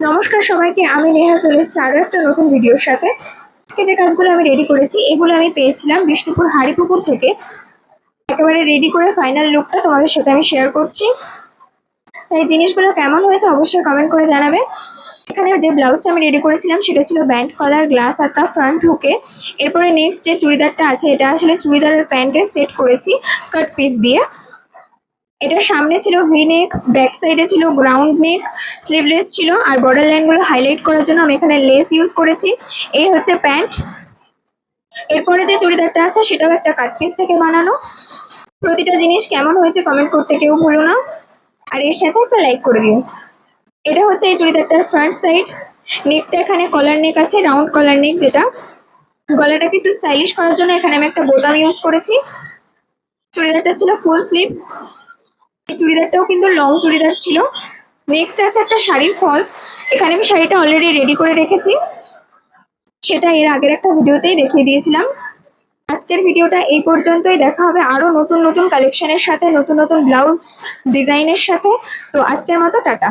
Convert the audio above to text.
নমস্কার সবাইকে, আমি নেহা চলে এসেছি আরও একটা নতুন ভিডিওর সাথে। আজকে যে কাজগুলো আমি রেডি করেছি এগুলো আমি পেয়েছিলাম বিষ্ণুপুর হাড়িপুকুর থেকে। একেবারে রেডি করে ফাইনাল লুকটা তোমাদের সাথে আমি শেয়ার করছি। তাই জিনিসগুলো কেমন হয়েছে অবশ্যই কমেন্ট করে জানাবে। এখানে যে ব্লাউজটা আমি রেডি করেছিলাম সেটা ছিল ব্যান্ড কলার, গ্লাস আর তা ফ্রন্ট হুকে। এরপরে নেক্সট যে চুড়িদারটা আছে এটা আসলে চুড়িদারের প্যান্টের সেট করেছি কাট পিস দিয়ে। এটার সামনে ছিল ভি নেক, ব্যাক সাইডে ছিল গ্রাউন্ড নেক, স্লিভলেস ছিল, আর বর্ডার লাইনগুলো হাইলাইট করার জন্য আমি এখানে লেস ইউজ করেছি। এই হচ্ছে প্যান্ট। এরপরে যে চুড়িদারটা আছে সেটাও একটা কাট পিস থেকে বানানো। প্রতিটা জিনিস কেমন হয়েছে কমেন্ট করতে কেউ ভুলো না, আর এর সাথে একটা লাইক করে দিও। এটা হচ্ছে এই চুড়িদারটার ফ্রন্ট সাইড। নেকটা এখানে কলার নেক আছে, রাউন্ড কলার নেক, যেটা গলাটাকে একটু স্টাইলিশ করার জন্য এখানে আমি একটা বোতাম ইউজ করেছি। চুড়িদারটা ছিল ফুল স্লিভস। এই চুড়িদারটাও কিন্তু লং চুড়িদার ছিল। নেক্সট আছে একটা শাড়ির ফলস। এখানে আমি শাড়িটা অলরেডি রেডি করে রেখেছি, সেটা এর আগের একটা ভিডিওতেই দেখিয়ে দিয়েছিলাম। আজকের ভিডিওটা এই পর্যন্তই। দেখা হবে আরো নতুন নতুন কালেকশনের সাথে, নতুন নতুন ব্লাউজ ডিজাইনের সাথে। তো আজকের মতো টাটা।